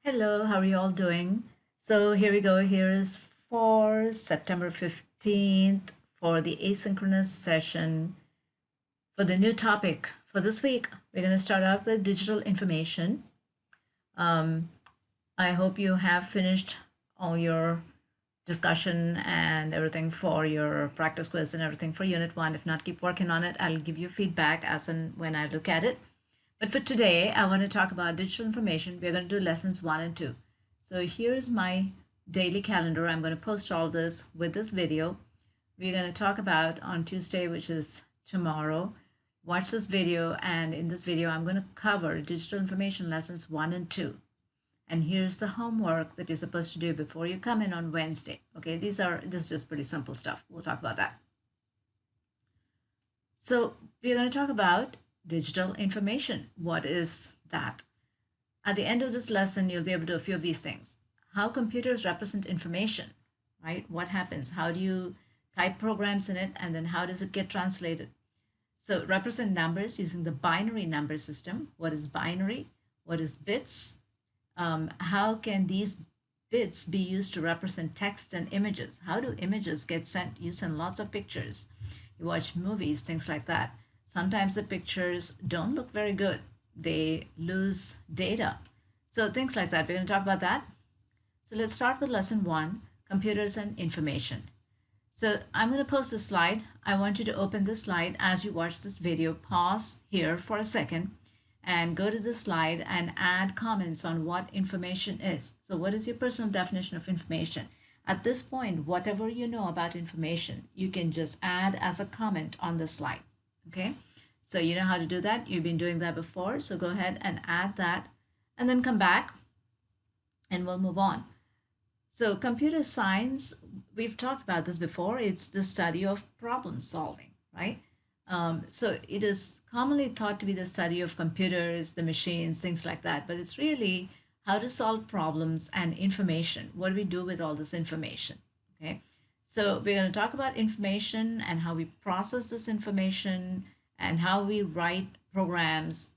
Hello, how are you all doing? So here we go. Here is for September 15th for the asynchronous session for the new topic for this week. We're going to start out with digital information. Um, I hope you have finished all your discussion and everything for your practice quiz and everything for Unit 1. If not, keep working on it. I'll give you feedback as and when I look at it. But for today, I want to talk about digital information. We're going to do lessons 1 and 2. So here's my daily calendar. I'm going to post all this with this video. We're going to talk about on Tuesday, which is tomorrow. Watch this video, and in this video, I'm going to cover digital information lessons 1 and 2. And here's the homework that you're supposed to do before you come in on Wednesday. Okay, this is just pretty simple stuff. We'll talk about that. So we're going to talk about digital information. What is that? At the end of this lesson, you'll be able to do a few of these things. How computers represent information, right? What happens? How do you type programs in it, and then how does it get translated? So represent numbers using the binary number system. What is binary? What is bits? How can these bits be used to represent text and images? How do images get sent? You send lots of pictures. You watch movies, things like that. Sometimes the pictures don't look very good. They lose data. So things like that. We're going to talk about that. So let's start with lesson 1, computers and information. So I'm going to post this slide. I want you to open this slide as you watch this video. Pause here for a second and go to the slide and add comments on what information is. So what is your personal definition of information? At this point, whatever you know about information, you can just add as a comment on the slide. Okay, so you know how to do that. You've been doing that before. So go ahead and add that and then come back and we'll move on. So computer science, we've talked about this before. It's the study of problem solving, right? So it is commonly thought to be the study of computers, the machines, things like that. But it's really how to solve problems and information. What do we do with all this information? Okay. So we're going to talk about information and how we process this information and how we write programs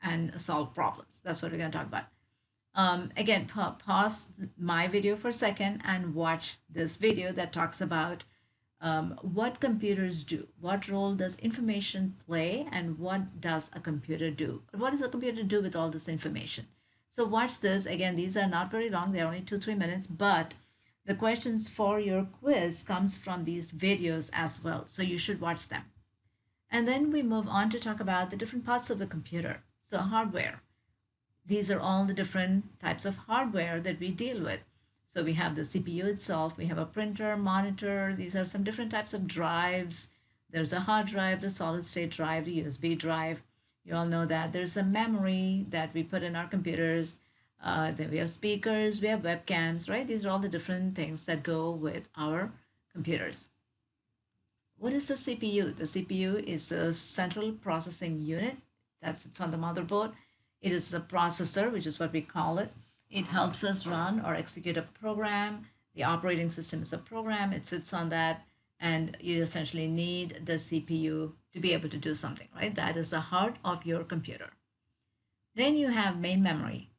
and solve problems. That's what we're going to talk about. Again, pause my video for a second and watch this video that talks about what computers do. What role does information play, and what does a computer do? What does a computer do with all this information? So watch this. Again, these are not very long. They're only 2-3 minutes, but the questions for your quiz comes from these videos as well. So you should watch them. And then we move on to talk about the different parts of the computer. So hardware. These are all the different types of hardware that we deal with. So we have the CPU itself, we have a printer, monitor. These are some different types of drives. There's a hard drive, the solid state drive, the USB drive. You all know that. There's a memory that we put in our computers. Then we have speakers, we have webcams, right? These are all the different things that go with our computers. What is the CPU? The CPU is a central processing unit that's on the motherboard. It is a processor, which is what we call it. It helps us run or execute a program. The operating system is a program. It sits on that, and you essentially need the CPU to be able to do something, right? That is the heart of your computer. Then you have main memory.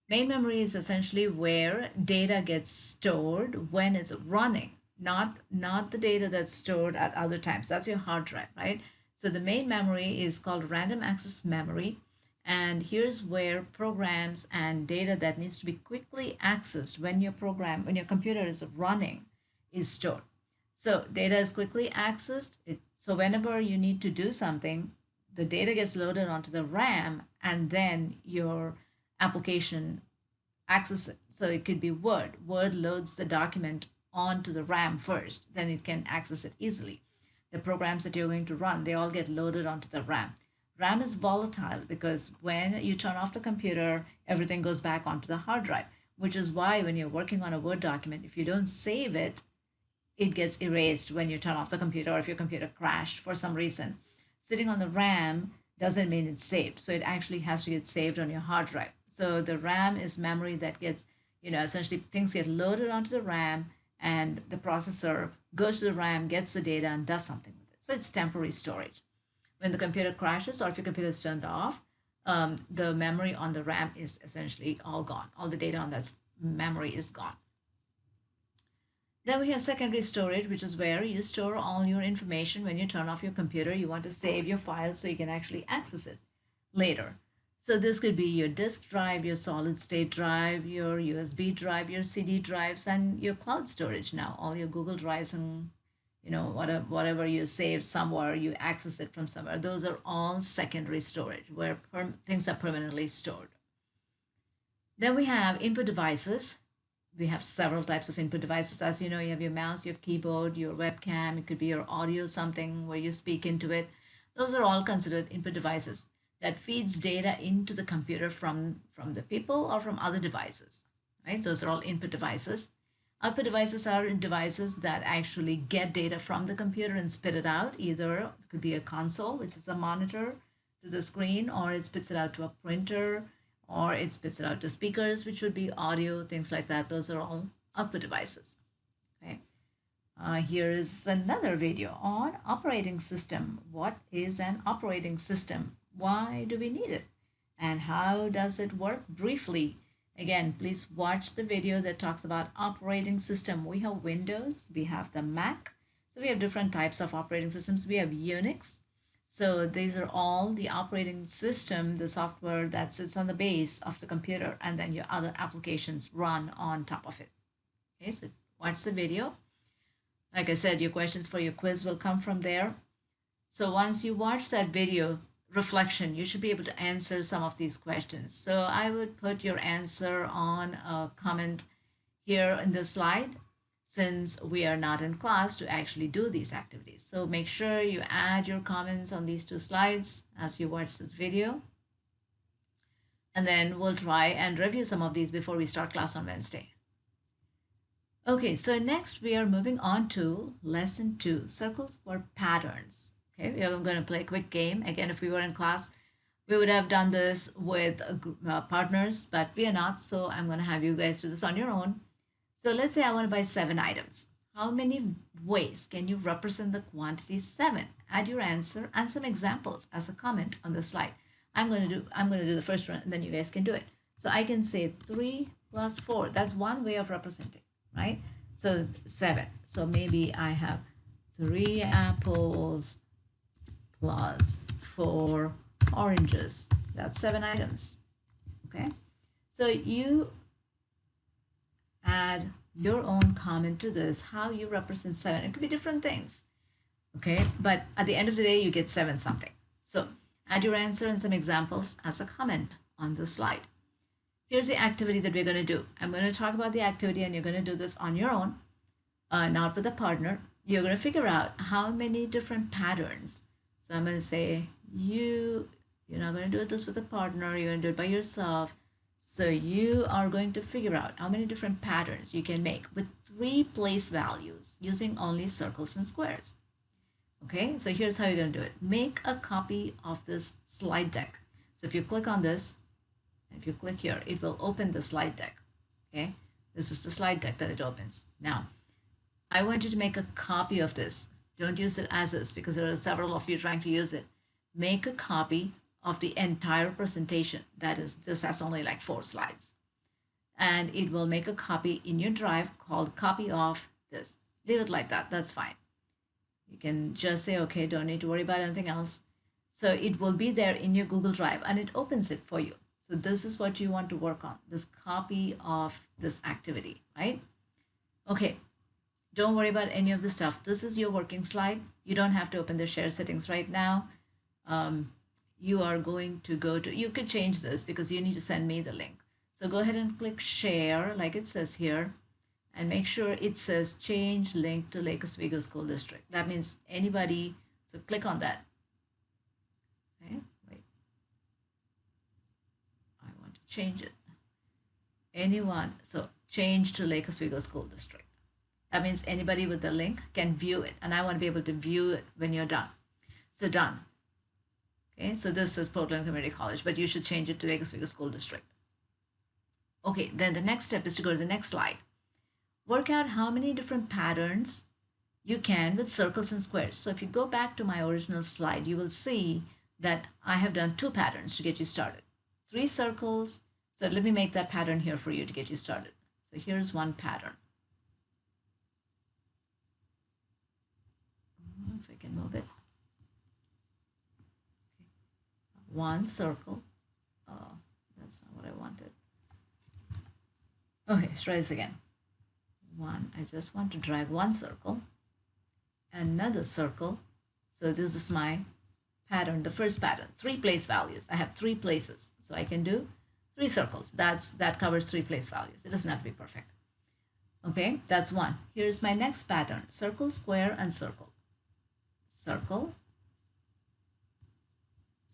Main memory is essentially where data gets stored when it's running, not the data that's stored at other times. That's your hard drive, right? So the main memory is called random access memory. And here's where programs and data that needs to be quickly accessed when when your computer is running is stored. So data is quickly accessed. So whenever you need to do something, the data gets loaded onto the RAM and then your application accesses it. So it could be Word. Word loads the document onto the RAM first, then it can access it easily. The programs that you're going to run, they all get loaded onto the RAM. RAM is volatile because when you turn off the computer, everything goes back onto the hard drive, which is why when you're working on a Word document, if you don't save it, it gets erased when you turn off the computer, or if your computer crashed for some reason. Sitting on the RAM doesn't mean it's saved. So it actually has to get saved on your hard drive. So the RAM is memory that gets, essentially things get loaded onto the RAM and the processor goes to the RAM, gets the data, and does something with it. So it's temporary storage. When the computer crashes or if your computer is turned off, the memory on the RAM is essentially all gone. All the data on that memory is gone. Then we have secondary storage, which is where you store all your information. When you turn off your computer, you want to save your files so you can actually access it later. So this could be your disk drive, your solid state drive, your USB drive, your CD drives, and your cloud storage now. All your Google Drives and whatever you save somewhere, you access it from somewhere. Those are all secondary storage where things are permanently stored. Then we have input devices. We have several types of input devices. As you know, you have your mouse, your keyboard, your webcam. It could be your audio, something where you speak into it. Those are all considered input devices that feeds data into the computer from the people or from other devices, right? Those are all input devices. Output devices are devices that actually get data from the computer and spit it out. Either it could be a console, which is a monitor to the screen, or it spits it out to a printer, or it spits it out to speakers, which would be audio, things like that. Those are all output devices. Okay. Here is another video on operating system. What is an operating system? Why do we need it? And how does it work? Briefly, again, please watch the video that talks about operating system. We have Windows, we have the Mac. So we have different types of operating systems. We have Unix. So these are all the operating system, the software that sits on the base of the computer, and then your other applications run on top of it. Okay, so watch the video. Like I said, your questions for your quiz will come from there. So once you watch that video reflection, you should be able to answer some of these questions. So I would put your answer on a comment here in the slide, since we are not in class to actually do these activities. So make sure you add your comments on these two slides as you watch this video. And then we'll try and review some of these before we start class on Wednesday. Okay, so next we are moving on to lesson 2, circles for patterns. Okay, we are going to play a quick game. Again, if we were in class, we would have done this with partners, but we are not. So I'm going to have you guys do this on your own. So let's say I want to buy 7 items. How many ways can you represent the quantity 7? Add your answer and some examples as a comment on the slide. I'm going to do the first one, and then you guys can do it. So I can say 3 plus 4. That's one way of representing, right? So 7. So maybe I have 3 apples plus 4 oranges. That's 7 items. Okay. So you add your own comment to this, how you represent 7. It could be different things. Okay. But at the end of the day, you get 7 something. So add your answer and some examples as a comment on the slide. Here's the activity that we're going to do. I'm going to talk about the activity, and you're going to do this on your own, not with a partner. You're going to figure out how many different patterns. So I'm going to say you're not going to do this with a partner. You're going to do it by yourself. So you are going to figure out how many different patterns you can make with 3 place values using only circles and squares. Okay, so here's how you're going to do it. Make a copy of this slide deck. So if you click on this, if you click here, it will open the slide deck. Okay, this is the slide deck that it opens. Now, I want you to make a copy of this. Don't use it as is, because there are several of you trying to use it. Make a copy of the entire presentation. That is, this has only like 4 slides. And it will make a copy in your drive called copy of this. Leave it like that. That's fine. You can just say, okay, don't need to worry about anything else. So it will be there in your Google Drive, and it opens it for you. So this is what you want to work on, this copy of this activity, right? Okay, don't worry about any of the stuff. This is your working slide. You don't have to open the share settings right now. You are going to go to, you could change this because you need to send me the link. So go ahead and click share like it says here, and make sure it says change link to Lake Oswego School District. That means anybody, so click on that. Okay, wait. I want to change it. Anyone, so change to Lake Oswego School District. That means anybody with the link can view it, and I want to be able to view it when you're done. So done. Okay, so this is Portland Community College, but you should change it to Lake Oswego School District. Okay, then the next step is to go to the next slide. Work out how many different patterns you can with circles and squares. So if you go back to my original slide, you will see that I have done 2 patterns to get you started. 3 circles. So let me make that pattern here for you to get you started. So here's one pattern. If I can move it. Okay. One circle. That's not what I wanted. Okay, let's try this again. One, I just want to drag one circle, another circle. So this is my pattern, the first pattern, 3 place values. I have 3 places, so I can do 3 circles. That covers 3 place values. It doesn't have to be perfect. Okay, that's one. Here's my next pattern, circle, square, and circle. Circle,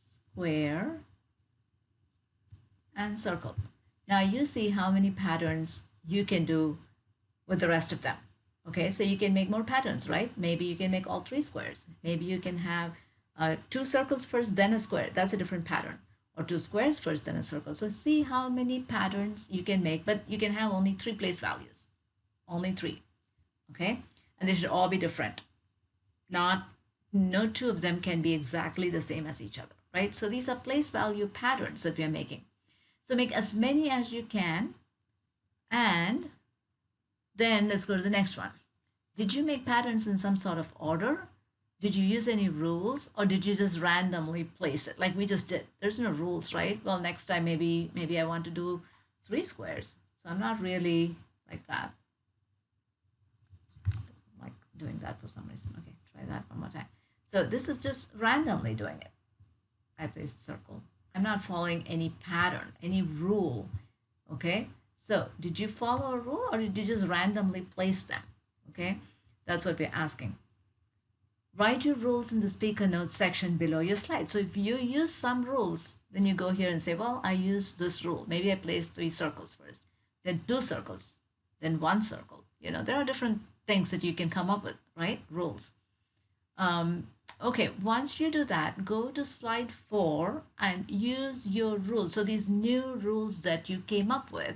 square, and circle. Now you see how many patterns you can do with the rest of them. Okay, so you can make more patterns, right? Maybe you can make all 3 squares. Maybe you can have 2 circles first, then a square. That's a different pattern. Or 2 squares first, then a circle. So see how many patterns you can make, but you can have only 3 place values. Only 3. Okay, and they should all be different. No 2 of them can be exactly the same as each other, right? So these are place value patterns that we are making. So make as many as you can, and then let's go to the next one. Did you make patterns in some sort of order? Did you use any rules, or did you just randomly place it like we just did? There's no rules, right? Well, next time maybe I want to do 3 squares. So I'm not really like that. Like doing that for some reason. Okay, try that one more time. So this is just randomly doing it. I placed a circle. I'm not following any pattern, any rule. Okay, so did you follow a rule, or did you just randomly place them? Okay, that's what we're asking. Write your rules in the speaker notes section below your slide. So if you use some rules, then you go here and say, well, I use this rule. Maybe I placed 3 circles first, then 2 circles, then 1 circle. You know, there are different things that you can come up with, right? Rules. Okay, once you do that, go to slide 4 and use your rules. So these new rules that you came up with,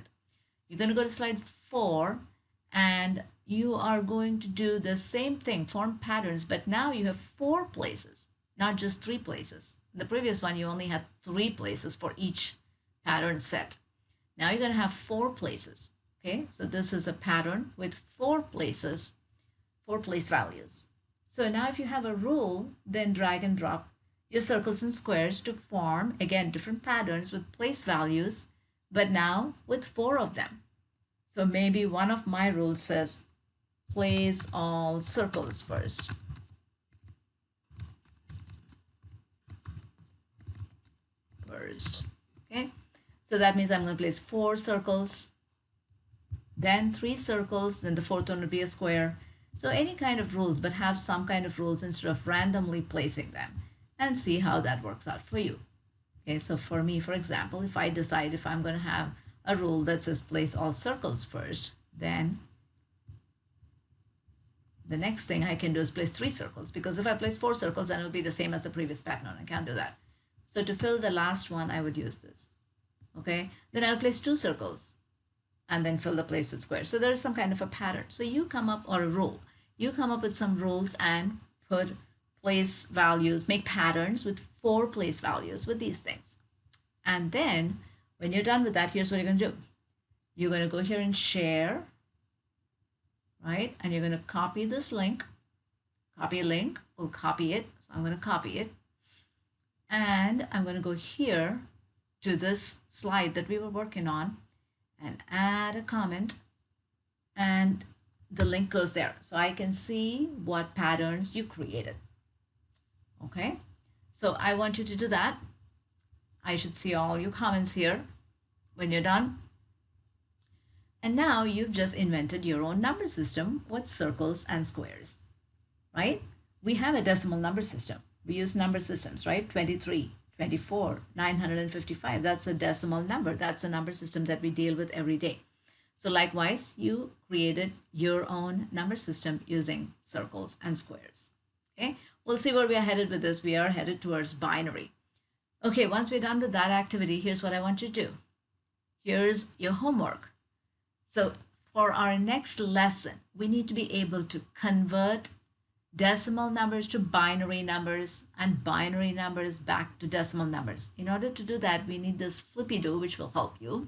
you're going to go to slide 4 and you are going to do the same thing, form patterns, but now you have 4 places, not just 3 places. The previous one, you only had 3 places for each pattern set. Now you're going to have 4 places. Okay, so this is a pattern with 4 places, 4 place values. So now if you have a rule, then drag and drop your circles and squares to form, again, different patterns with place values, but now with 4 of them. So maybe one of my rules says, place all circles first. Okay, so that means I'm going to place 4 circles, then 3 circles, then the 4th one would be a square. So any kind of rules, but have some kind of rules instead of randomly placing them, and see how that works out for you. Okay, so for me, for example, if I decide if I'm going to have a rule that says place all circles first, then the next thing I can do is place 3 circles, because if I place 4 circles, then it will be the same as the previous pattern. I can't do that. So to fill the last one, I would use this. Okay, then I'll place 2 circles and then fill the place with squares. So there is some kind of a pattern. So you come up, or a rule, you come up with some rules and put place values, make patterns with 4 place values with these things. And then when you're done with that, here's what you're going to do. You're going to go here and share, right? And you're going to copy this link, copy a link, we'll copy it. So I'm going to copy it. And I'm going to go here to this slide that we were working on and add a comment, and the link goes there. So I can see what patterns you created. Okay, so I want you to do that. I should see all your comments here when you're done. And now you've just invented your own number system with circles and squares, right? We have a decimal number system. We use number systems, right? 23, 24, 955. That's a decimal number. That's a number system that we deal with every day. So likewise, you created your own number system using circles and squares. Okay, we'll see where we are headed with this. We are headed towards binary. Okay, once we're done with that activity, here's what I want you to do. Here's your homework. So for our next lesson, we need to be able to convert decimal numbers to binary numbers, and binary numbers back to decimal numbers. In order to do that, we need this flippy do, which will help you.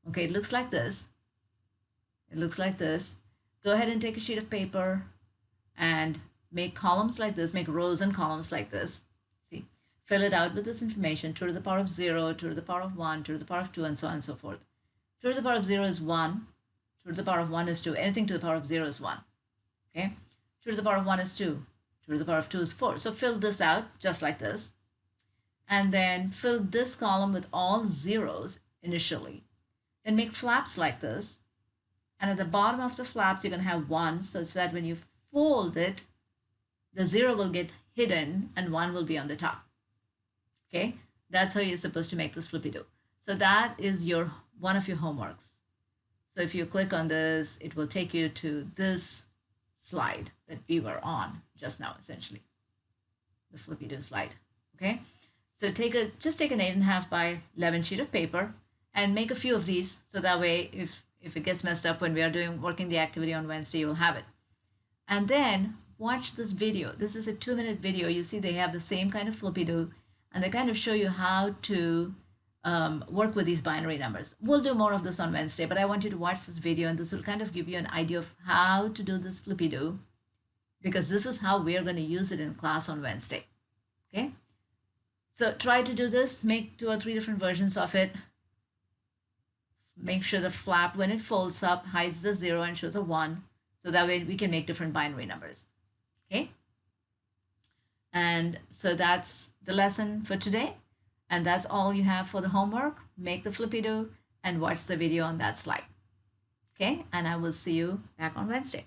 Okay, it looks like this. It looks like this. Go ahead and take a sheet of paper and make columns like this, make rows and columns like this. See, fill it out with this information: 2 to the power of 0, 2 to the power of 1, 2 to the power of 2, and so on and so forth. 2 to the power of 0 is 1, 2 to the power of 1 is 2, anything to the power of 0 is 1. Okay, 2 to the power of 1 is 2, 2 to the power of 2 is 4. So fill this out just like this. And then fill this column with all zeros initially. Then make flaps like this. And at the bottom of the flaps, you're going to have 1, so that when you fold it, the 0 will get hidden and 1 will be on the top. Okay, that's how you're supposed to make this flippy do. So that is one of your homeworks. So if you click on this, it will take you to this slide that we were on just now, essentially, the flippy do slide. Okay, so just take an 8.5 by 11 sheet of paper and make a few of these, so that way if it gets messed up when we are working the activity on Wednesday, you'll have it. And then watch this video. This is a 2-minute video. You see they have the same kind of flippy do, and they kind of show you how to work with these binary numbers. We'll do more of this on Wednesday, but I want you to watch this video, and this will kind of give you an idea of how to do this flippy do, because this is how we are going to use it in class on Wednesday. Okay, so try to do this. Make 2 or 3 different versions of it. Make sure the flap, when it folds up, hides the 0 and shows a 1, so that way we can make different binary numbers. Okay, and so that's the lesson for today, and that's all you have for the homework. Make the flippy do and watch the video on that slide. Okay, and I will see you back on Wednesday.